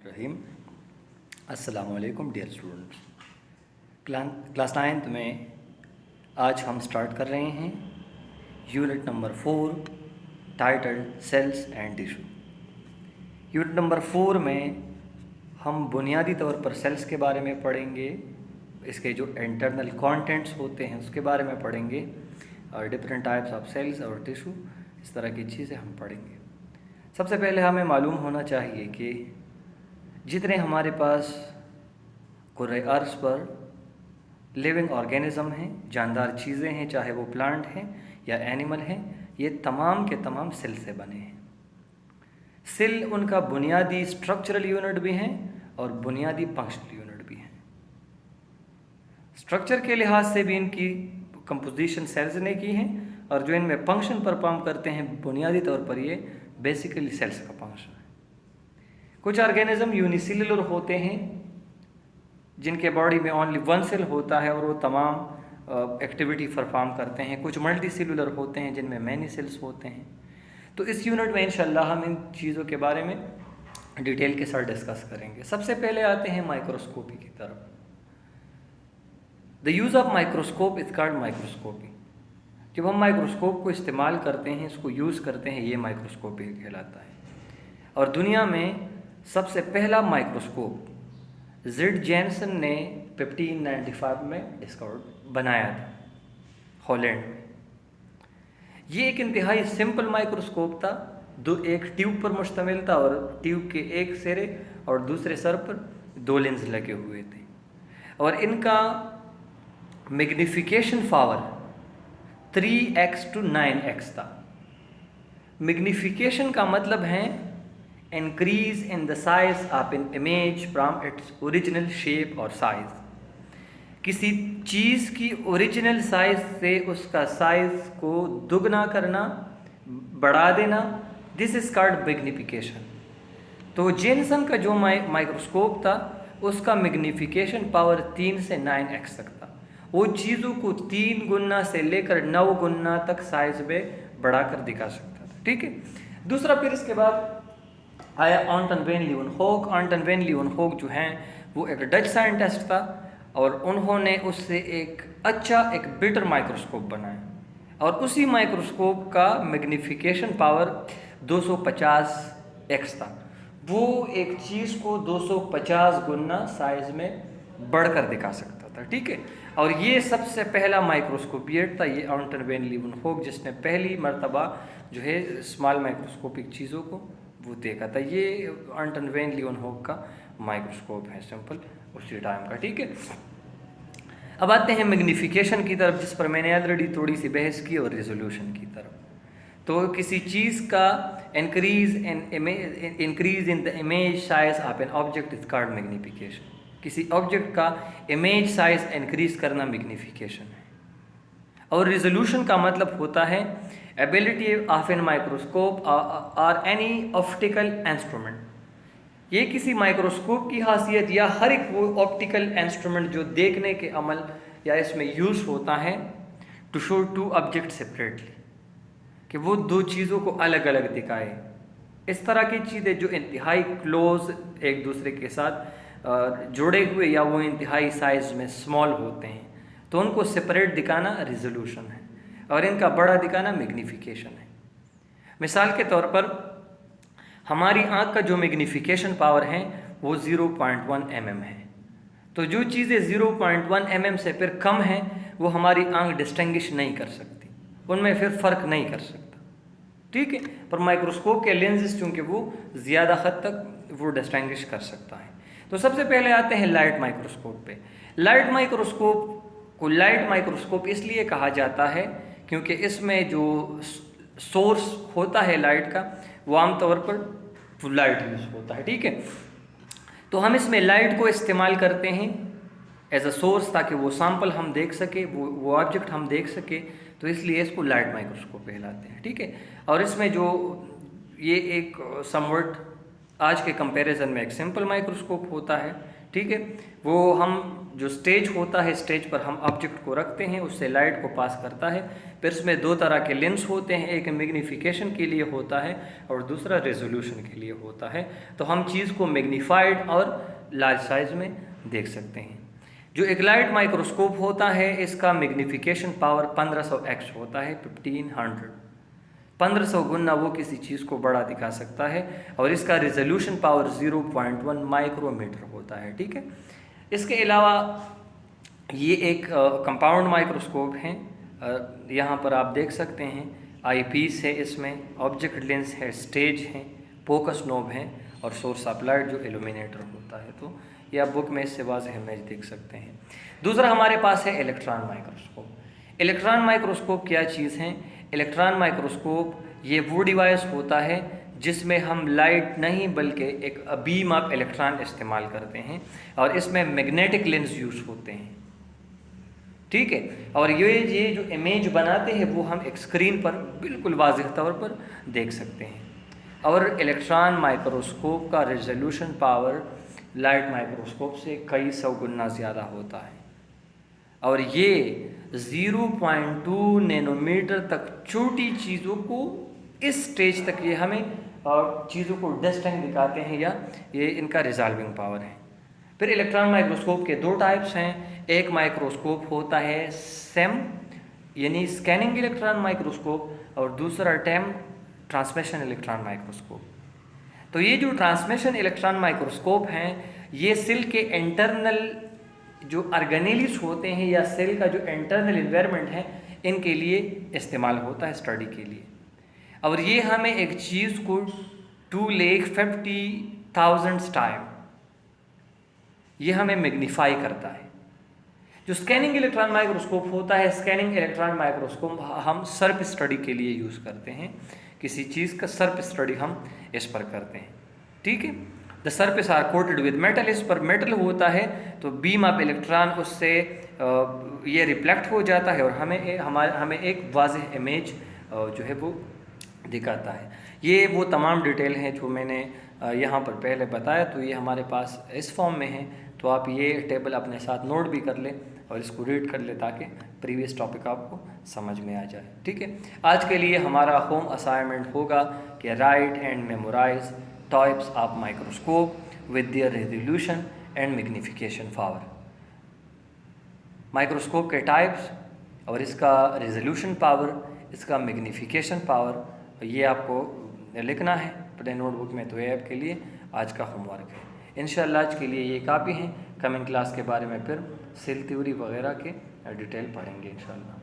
रहीम। अस्सलाम वालेकुम dear students. Class 9th में आज हम स्टार्ट कर रहे हैं unit number 4 titled cells and tissue. Unit number 4 में हम बुनियादी तौर पर सेल्स के बारे में पढ़ेंगे, इसके जो इंटरनल कंटेंट्स होते हैं उसके बारे में पढ़ेंगे और डिफरेंट टाइप्स ऑफ सेल्स और टिश्यू, इस तरह की चीज़ें हम पढ़ेंगे। सबसे पहले हमें मालूम होना चाहिए कि जितने हमारे पास कुर्रे अर्ज़ पर लिविंग ऑर्गेनिज़म हैं, जानदार चीज़ें हैं, चाहे वो प्लांट हैं या एनिमल हैं, ये तमाम के तमाम सेल से बने हैं। सेल उनका बुनियादी स्ट्रक्चरल यूनिट भी हैं और बुनियादी फंक्शनल यूनिट भी हैं। स्ट्रक्चर के लिहाज से भी इनकी कंपोजिशन सेल्स ने की है और जो इनमें फंक्शन परफॉर्म करते हैं बुनियादी तौर पर ये बेसिकली सेल्स का फंक्शन है। कुछ ऑर्गेनिज्म यूनिसेलुलर होते हैं जिनके बॉडी में ओनली वन सेल होता है और वो तमाम एक्टिविटी परफॉर्म करते हैं। कुछ मल्टी सेलुलर होते हैं जिनमें मैनी सेल्स होते हैं। तो इस यूनिट में इंशाल्लाह हम इन चीज़ों के बारे में डिटेल के साथ डिस्कस करेंगे। सबसे पहले आते हैं माइक्रोस्कोपी की तरफ। The use of microscope is called microscopy. जब हम माइक्रोस्कोप को इस्तेमाल करते हैं, इसको यूज़ करते हैं, ये माइक्रोस्कोपी कहलाता है। और दुनिया में सबसे पहला माइक्रोस्कोप ज़िड जैनसन ने 1595 में डिस्कवर बनाया था हॉलैंड में। ये एक इंतहाई सिंपल माइक्रोस्कोप था, एक ट्यूब पर मुश्तमिल था और ट्यूब के एक सिरे और दूसरे सर पर 2 लेंस लगे हुए थे और इनका magnification power 3x to 9x था। मैग्निफिकेशन का मतलब है increase in the size of an image from its original shape और साइज। किसी चीज़ की ओरिजिनल साइज से उसका साइज को दुगना करना, बढ़ा देना, दिस इज कॉल्ड मैग्निफिकेशन। तो जेनसन का जो माइक्रोस्कोप था उसका मैग्निफिकेशन पावर 3 से 9x तक था। वो चीज़ों को 3 गुना से लेकर 9 गुना तक साइज में बढ़ाकर दिखा सकता था। ठीक है। दूसरा फिर इसके बाद आया ऑन्टन वेन लीeuwenhoek। ऑन्टन वेन लीeuwenhoek जो हैं वो एक डच साइंटिस्ट था और उन्होंने उससे एक बेटर माइक्रोस्कोप बनाया और उसी माइक्रोस्कोप का मैग्निफिकेशन पावर 250x था। वो एक चीज़ को 250 गुना साइज में बढ़कर दिखा सकता था। ठीक है। और ये सबसे पहला माइक्रोस्कोपिएट था, ये ऑन्टन वेन लीeuwenhoek, जिसने पहली मर्तबा जो है स्मॉल माइक्रोस्कोपिक चीज़ों को वो देखा था। ये ऑन्टन वेन लीeuwenhoek का माइक्रोस्कोप है, सिंपल उसी टाइम का। ठीक है। अब आते हैं मैग्निफिकेशन की तरफ, जिस पर मैंने ऑलरेडी थोड़ी सी बहस की, और रेजोल्यूशन की तरफ। तो किसी चीज़ का increase in the image size of an object is called magnification. किसी ऑब्जेक्ट का इमेज साइज इंक्रीज करना मैग्निफिकेशन है। और रेजोल्यूशन का मतलब होता है एबिलिटी ऑफ एन माइक्रोस्कोप और एनी ऑप्टिकल इंस्ट्रूमेंट। ये किसी माइक्रोस्कोप की खासियत या हर एक वो ऑप्टिकल इंस्ट्रूमेंट जो देखने के अमल या इसमें यूज़ होता है टू शो 2 ऑब्जेक्ट सेपरेटली, कि वो 2 चीज़ों को अलग अलग दिखाए। इस तरह की चीज़ें जो इंतहाई क्लोज एक दूसरे के साथ जुड़े हुए या वो इंतहाई साइज में स्मॉल होते हैं, तो उनको सेपरेट दिखाना रिजोल्यूशन है और इनका बड़ा दिखाना मैग्निफिकेशन है। मिसाल के तौर पर हमारी आँख का जो मैग्निफिकेशन पावर है वो 0.1 mm है। तो जो चीज़ें 0.1 mm से फिर कम हैं वो हमारी आँख डिस्टिंग्विश नहीं कर सकती, उनमें फिर फ़र्क नहीं कर सकता। ठीक है। पर माइक्रोस्कोप के लेंसेज चूँकि वो ज़्यादा हद तक वो डिस्टिंग्विश कर सकता है। तो सबसे पहले आते हैं लाइट माइक्रोस्कोप पे। लाइट माइक्रोस्कोप को लाइट माइक्रोस्कोप इसलिए कहा जाता है क्योंकि इसमें जो सोर्स होता है लाइट का वो आमतौर पर लाइट यूज़ होता है। ठीक है। तो हम इसमें लाइट को इस्तेमाल करते हैं एज अ सोर्स ताकि वो सैंपल हम देख सके, वो ऑब्जेक्ट हम देख सके, तो इसलिए इसको लाइट माइक्रोस्कोप कहलाते हैं। ठीक है। और इसमें जो ये एक समवट आज के कंपैरिजन में एक सिंपल माइक्रोस्कोप होता है, ठीक है। वो हम जो स्टेज होता है, स्टेज पर हम ऑब्जेक्ट को रखते हैं, उससे लाइट को पास करता है। फिर इसमें दो तरह के लेंस होते हैं, एक मैग्नीफिकेशन के लिए होता है और दूसरा रेजोल्यूशन के लिए होता है। तो हम चीज़ को मैग्नीफाइड और लार्ज साइज में देख सकते हैं। जो एक लाइट माइक्रोस्कोप होता है, इसका मैग्नीफिकेशन पावर 1500x होता है, 1500 गुना वो किसी चीज़ को बड़ा दिखा सकता है। और इसका रिजोल्यूशन पावर 0.1 माइक्रोमीटर होता है, ठीक है। इसके अलावा ये एक कंपाउंड माइक्रोस्कोप है। यहाँ पर आप देख सकते हैं आई पीस है, इसमें ऑब्जेक्ट लेंस है, स्टेज है, फोकस नॉब है और सोर्स ऑफ लाइट जो इल्यूमिनेटर होता है। तो ये आप बुक में इससे वाज़ेह इमेज देख सकते हैं। दूसरा हमारे पास है इलेक्ट्रॉन माइक्रोस्कोप। इलेक्ट्रॉन माइक्रोस्कोप क्या चीज़ है? इलेक्ट्रॉन माइक्रोस्कोप ये वो डिवाइस होता है जिसमें हम लाइट नहीं बल्कि एक बीम ऑफ इलेक्ट्रॉन इस्तेमाल करते हैं और इसमें मैग्नेटिक लेंस यूज़ होते हैं, ठीक है। और ये जो इमेज बनाते हैं वो हम एक स्क्रीन पर बिल्कुल वाज़ेह तौर पर देख सकते हैं। और इलेक्ट्रॉन माइक्रोस्कोप का रेजोल्यूशन पावर लाइट माइक्रोस्कोप से कई सौ गुना ज़्यादा होता है और ये 0.2 नैनोमीटर तक छोटी चीज़ों को इस स्टेज तक ये हमें चीज़ों को डिस्टिंक्ट दिखाते हैं, या ये इनका रिजॉल्विंग पावर है। फिर इलेक्ट्रॉन माइक्रोस्कोप के दो टाइप्स हैं। एक माइक्रोस्कोप होता है सेम यानी स्कैनिंग इलेक्ट्रॉन माइक्रोस्कोप और दूसरा टेम ट्रांसमिशन इलेक्ट्रॉन माइक्रोस्कोप। तो ये जो ट्रांसमिशन इलेक्ट्रॉन माइक्रोस्कोप हैं, ये सेल के इंटरनल जो ऑर्गेनेल्स होते हैं या सेल का जो इंटरनल एनवायरनमेंट है, इनके लिए इस्तेमाल होता है स्टडी के लिए। और ये हमें एक चीज़ को 2,50,000 टाइम ये हमें मैग्नीफाई करता है। जो स्कैनिंग इलेक्ट्रॉन माइक्रोस्कोप होता है, स्कैनिंग इलेक्ट्रॉन माइक्रोस्कोप हम सर्फ स्टडी के लिए यूज़ करते हैं। किसी चीज़ का सर्फ स्टडी हम इस पर करते हैं, ठीक है। The surface are coated with metal, इस पर मेटल होता है तो बीम ऑफ इलेक्ट्रॉन उससे ये रिफ्लेक्ट हो जाता है और हमें एक वाज़ेह इमेज जो है वो दिखाता है। ये वो तमाम डिटेल हैं जो मैंने यहाँ पर पहले बताया। तो ये हमारे पास इस फॉर्म में है, तो आप ये टेबल अपने साथ नोट भी कर लें और इसको रीड कर लें ताकि प्रीवियस टॉपिक आपको समझ में आ जाए, ठीक है। आज के लिए हमारा होम असाइनमेंट होगा कि write and memorize types of microscope with their resolution and magnification power. Microscope के टाइप्स और इसका रेजोल्यूशन पावर, इसका मैग्नीफिकेशन पावर, ये आपको लिखना है अपने नोटबुक में। तो ये आपके लिए आज का होमवर्क है। इंशाअल्लाह आज के लिए ये काफ़ी हैं। कमिंग क्लास के बारे में फिर सेल थ्योरी वगैरह के डिटेल पढ़ेंगे इंशाअल्लाह।